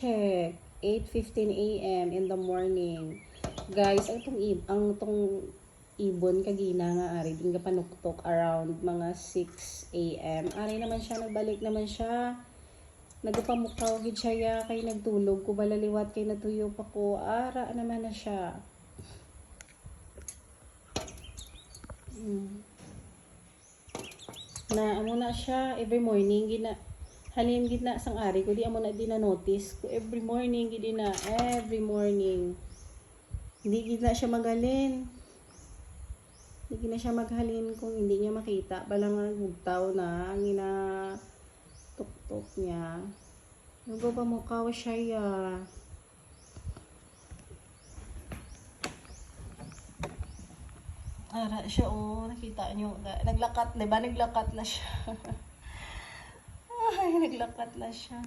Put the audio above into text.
Check. 8:15 a.m. in the morning. Guys, ang tong ibon kagina nga ari din ka panuktok around mga 6 a.m. Ari naman siya, nagbalik naman siya. Nagpamukaw gid siya kay nagtulog ko balaliwat kay natuyo pa ko. Ara naman na siya. Na amo na siya every morning gina halin gid na sang ari ko di amo na din na notice ko every morning gid na every morning. Hindi gid na siya magalin. Hindi gid na siya maghalin kung hindi niya makita balang gugtaw na ang ina tuktok niya. Nugo pa mukha siya ya. Ara siya oh, nakita niyo. Naglakat, 'di ba? Naglakat na siya. Ay, naglakat na siya.